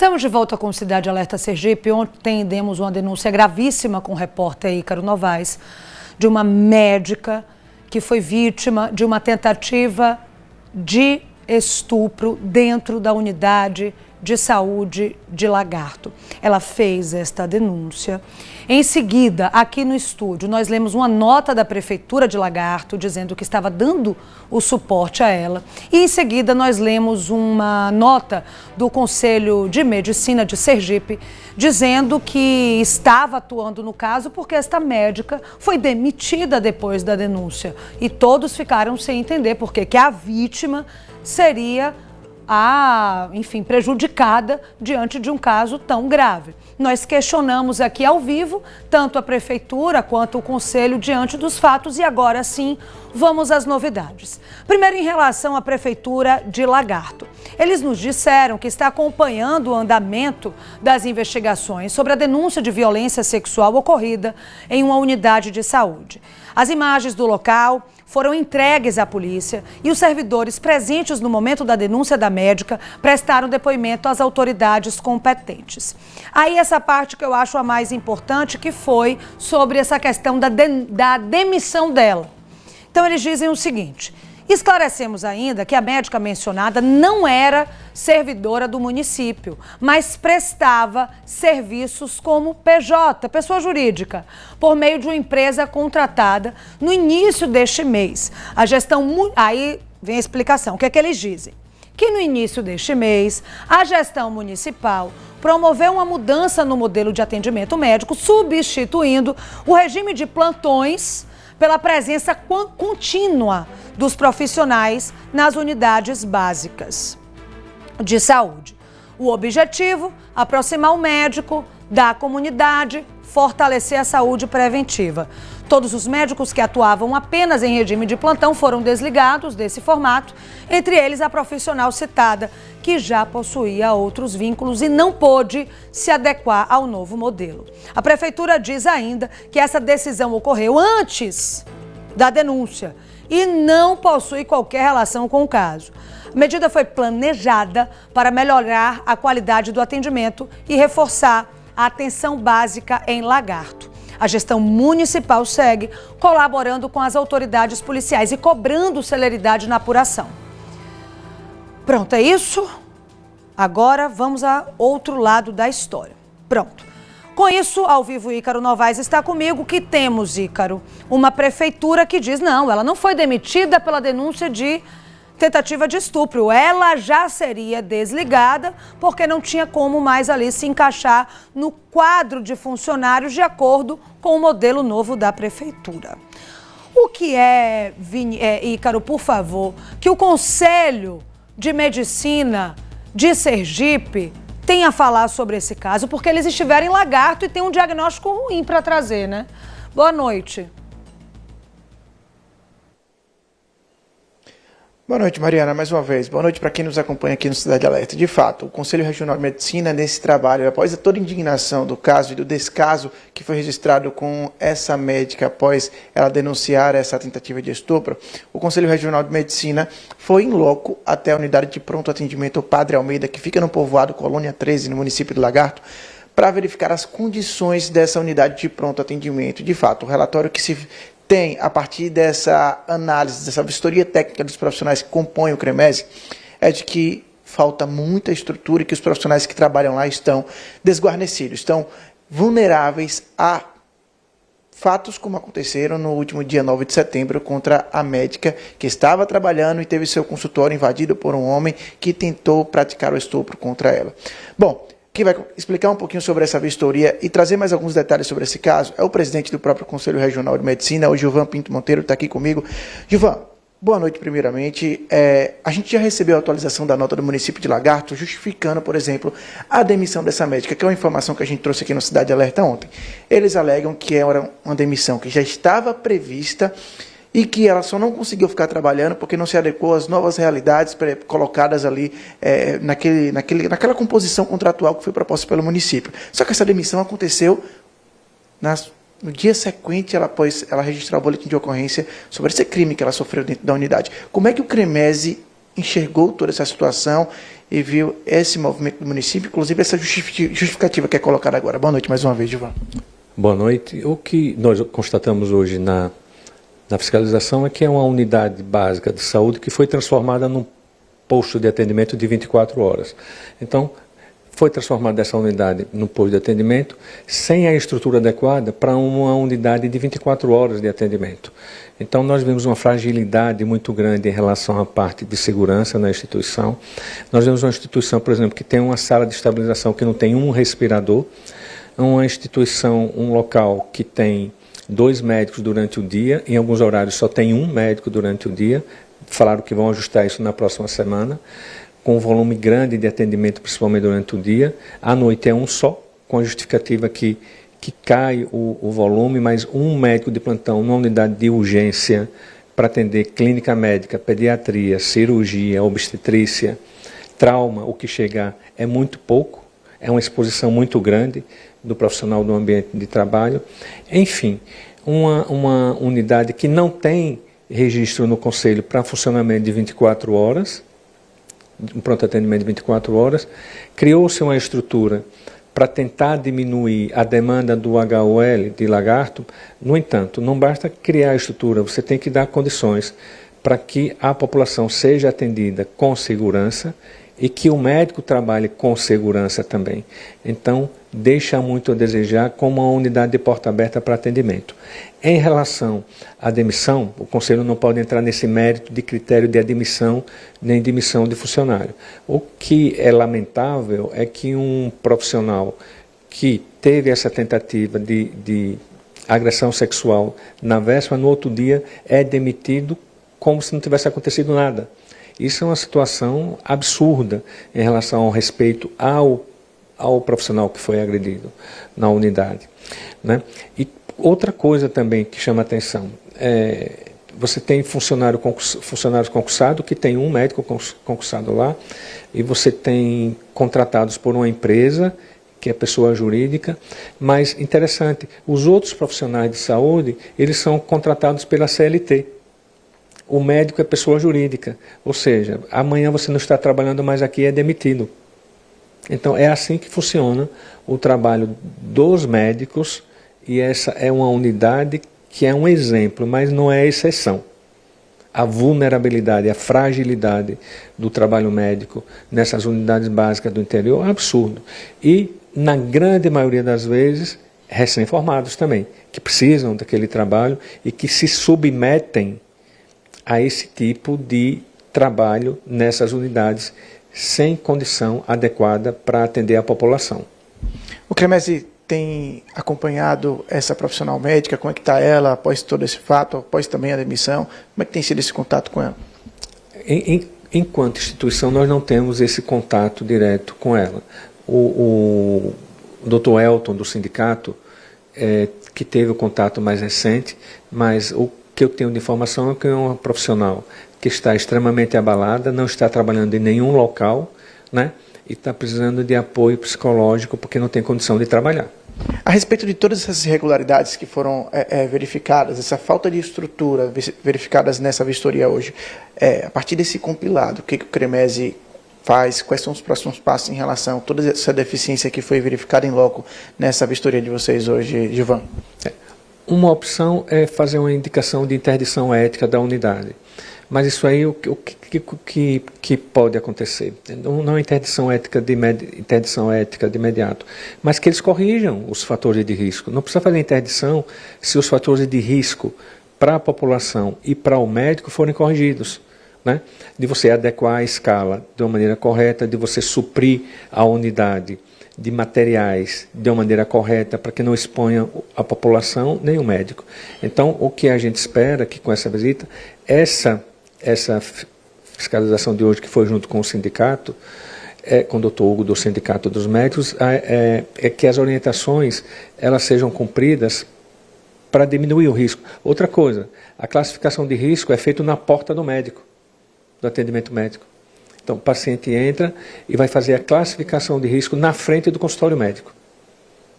Estamos de volta com o Cidade Alerta Sergipe. Ontem demos uma denúncia gravíssima com o repórter Ícaro Novaes de uma médica que foi vítima de uma tentativa de estupro dentro da unidade de saúde de Lagarto. Ela fez esta denúncia. Em seguida, aqui no estúdio, nós lemos uma nota da Prefeitura de Lagarto dizendo que estava dando o suporte a ela. E em seguida, nós lemos uma nota do Conselho de Medicina de Sergipe dizendo que estava atuando no caso porque esta médica foi demitida depois da denúncia. E todos ficaram sem entender porque que a vítima seria enfim, prejudicada diante de um caso tão grave. Nós questionamos aqui ao vivo, tanto a Prefeitura quanto o Conselho, diante dos fatos, e agora sim, vamos às novidades. Primeiro, em relação à Prefeitura de Lagarto. Eles nos disseram que está acompanhando o andamento das investigações sobre a denúncia de violência sexual ocorrida em uma unidade de saúde. As imagens do local foram entregues à polícia e os servidores presentes no momento da denúncia da médica prestaram depoimento às autoridades competentes. Aí essa parte que eu acho a mais importante, que foi sobre essa questão da demissão dela. Então eles dizem o seguinte: esclarecemos ainda que a médica mencionada não era servidora do município, mas prestava serviços como PJ, pessoa jurídica, por meio de uma empresa contratada no início deste mês. A gestão... Aí vem a explicação. O que é que eles dizem? Que no início deste mês, a gestão municipal promoveu uma mudança no modelo de atendimento médico, substituindo o regime de plantões pela presença contínua dos profissionais nas unidades básicas de saúde. O objetivo, aproximar o médico da comunidade, fortalecer a saúde preventiva. Todos os médicos que atuavam apenas em regime de plantão foram desligados desse formato, entre eles a profissional citada, que já possuía outros vínculos e não pôde se adequar ao novo modelo. A Prefeitura diz ainda que essa decisão ocorreu antes da denúncia e não possui qualquer relação com o caso. A medida foi planejada para melhorar a qualidade do atendimento e reforçar a atenção básica em Lagarto. A gestão municipal segue colaborando com as autoridades policiais e cobrando celeridade na apuração. Pronto, é isso? Agora vamos a outro lado da história. Pronto. Com isso, ao vivo, Ícaro Novaes está comigo. Que temos, Ícaro? Uma prefeitura que diz, não, ela não foi demitida pela denúncia de tentativa de estupro. Ela já seria desligada porque não tinha como mais ali se encaixar no quadro de funcionários de acordo com o modelo novo da prefeitura. O que é, Ícaro, por favor, que o Conselho de Medicina de Sergipe tem a falar sobre esse caso, porque eles estiveram em Lagarto e tem um diagnóstico ruim para trazer, né? Boa noite. Boa noite, Mariana, mais uma vez. Boa noite para quem nos acompanha aqui no Cidade Alerta. De fato, o Conselho Regional de Medicina, nesse trabalho, após toda a indignação do caso e do descaso que foi registrado com essa médica após ela denunciar essa tentativa de estupro, o Conselho Regional de Medicina foi em loco até a unidade de pronto atendimento Padre Almeida, que fica no povoado Colônia 13, no município de Lagarto, para verificar as condições dessa unidade de pronto atendimento. De fato, o relatório que se tem, a partir dessa análise, dessa vistoria técnica dos profissionais que compõem o CREMESE, é de que falta muita estrutura e que os profissionais que trabalham lá estão desguarnecidos, estão vulneráveis a fatos como aconteceram no último dia 9 de setembro contra a médica que estava trabalhando e teve seu consultório invadido por um homem que tentou praticar o estupro contra ela. Bom, quem vai explicar um pouquinho sobre essa vistoria e trazer mais alguns detalhes sobre esse caso é o presidente do próprio Conselho Regional de Medicina, o Gilvan Pinto Monteiro, está aqui comigo. Gilvan, boa noite primeiramente. A gente já recebeu a atualização da nota do município de Lagarto, justificando, por exemplo, a demissão dessa médica, que é uma informação que a gente trouxe aqui no Cidade Alerta ontem. Eles alegam que era uma demissão que já estava prevista e que ela só não conseguiu ficar trabalhando porque não se adequou às novas realidades colocadas ali naquela composição contratual que foi proposta pelo município. Só que essa demissão aconteceu no dia seguinte, após ela registrar o boletim de ocorrência sobre esse crime que ela sofreu dentro da unidade. Como é que o CREMESE enxergou toda essa situação e viu esse movimento do município, inclusive essa justificativa que é colocada agora. Boa noite mais uma vez, Gilvan. Boa noite. O que nós constatamos hoje na fiscalização é que é uma unidade básica de saúde que foi transformada num posto de atendimento de 24 horas. Então, foi transformada essa unidade num posto de atendimento sem a estrutura adequada para uma unidade de 24 horas de atendimento. Então, nós vemos uma fragilidade muito grande em relação à parte de segurança na instituição. Nós vemos uma instituição, por exemplo, que tem uma sala de estabilização que não tem um respirador, uma instituição, um local que tem 2 médicos durante o dia, em alguns horários só tem 1 médico durante o dia, falaram que vão ajustar isso na próxima semana, com um volume grande de atendimento, principalmente durante o dia. À noite é um só, com a justificativa que cai o volume, mas um médico de plantão numa unidade de urgência para atender clínica médica, pediatria, cirurgia, obstetrícia, trauma, o que chegar é muito pouco, é uma exposição muito grande do profissional do ambiente de trabalho. Enfim, uma unidade que não tem registro no Conselho para funcionamento de 24 horas, um pronto atendimento de 24 horas, criou-se uma estrutura para tentar diminuir a demanda do HUL de lagarto. No entanto, não basta criar a estrutura, você tem que dar condições para que a população seja atendida com segurança e que o médico trabalhe com segurança também. Então, deixa muito a desejar como uma unidade de porta aberta para atendimento. Em relação à demissão, o Conselho não pode entrar nesse mérito de critério de admissão nem demissão de funcionário. O que é lamentável é que um profissional que teve essa tentativa de agressão sexual na véspera, no outro dia é demitido como se não tivesse acontecido nada. Isso é uma situação absurda em relação ao respeito ao profissional que foi agredido na unidade, né? E outra coisa também que chama atenção, você tem funcionários concursados, que tem um médico concursado lá, e você tem contratados por uma empresa, que é pessoa jurídica, mas interessante, os outros profissionais de saúde, eles são contratados pela CLT. O médico é pessoa jurídica, ou seja, amanhã você não está trabalhando mais aqui, é demitido. Então é assim que funciona o trabalho dos médicos, e essa é uma unidade que é um exemplo, mas não é exceção. A vulnerabilidade, a fragilidade do trabalho médico nessas unidades básicas do interior é absurdo. E, na grande maioria das vezes, recém-formados também, que precisam daquele trabalho e que se submetem a esse tipo de trabalho nessas unidades sem condição adequada para atender a população. O Cremesi tem acompanhado essa profissional médica? Como é que está ela após todo esse fato, após também a demissão? Como é que tem sido esse contato com ela? Enquanto instituição, nós não temos esse contato direto com ela. O Dr. Elton, do sindicato, que teve o contato mais recente, mas o que eu tenho de informação é que é uma profissional que está extremamente abalada, não está trabalhando em nenhum local, né? E está precisando de apoio psicológico porque não tem condição de trabalhar. A respeito de todas essas irregularidades que foram verificadas, essa falta de estrutura verificadas nessa vistoria hoje, a partir desse compilado, o que o Cremesi faz, quais são os próximos passos em relação a toda essa deficiência que foi verificada em loco nessa vistoria de vocês hoje, Gilvan? Uma opção é fazer uma indicação de interdição ética da unidade. Mas isso aí, o que pode acontecer? Não é interdição ética de imediato, mas que eles corrijam os fatores de risco. Não precisa fazer interdição se os fatores de risco para a população e para o médico forem corrigidos, né? De você adequar a escala de uma maneira correta, de você suprir a unidade de materiais de uma maneira correta para que não exponha a população nem o médico. Então, o que a gente espera que com essa visita, essa fiscalização de hoje, que foi junto com o sindicato, com o Dr. Hugo do Sindicato dos Médicos, é que as orientações elas sejam cumpridas para diminuir o risco. Outra coisa, a classificação de risco é feita na porta do médico, do atendimento médico. Então, o paciente entra e vai fazer a classificação de risco na frente do consultório médico.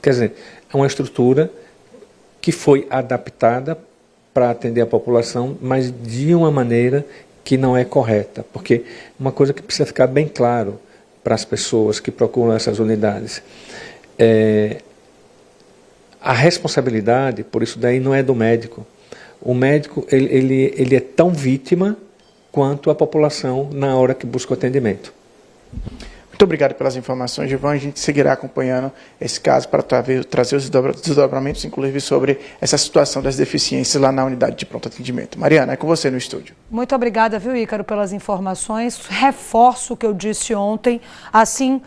Quer dizer, é uma estrutura que foi adaptada para atender a população, mas de uma maneira que não é correta, porque uma coisa que precisa ficar bem claro para as pessoas que procuram essas unidades, a responsabilidade por isso daí não é do médico. O médico ele é tão vítima quanto a população na hora que busca o atendimento. Muito obrigado pelas informações, Gilvan. A gente seguirá acompanhando esse caso para trazer os desdobramentos, inclusive sobre essa situação das deficiências lá na unidade de pronto atendimento. Mariana, é com você no estúdio. Muito obrigada, viu, Ícaro, pelas informações. Reforço o que eu disse ontem, assim,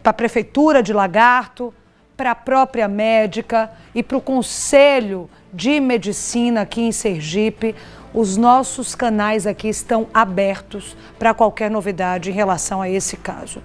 para a Prefeitura de Lagarto, para a própria médica e para o Conselho de Medicina aqui em Sergipe. Os nossos canais aqui estão abertos para qualquer novidade em relação a esse caso.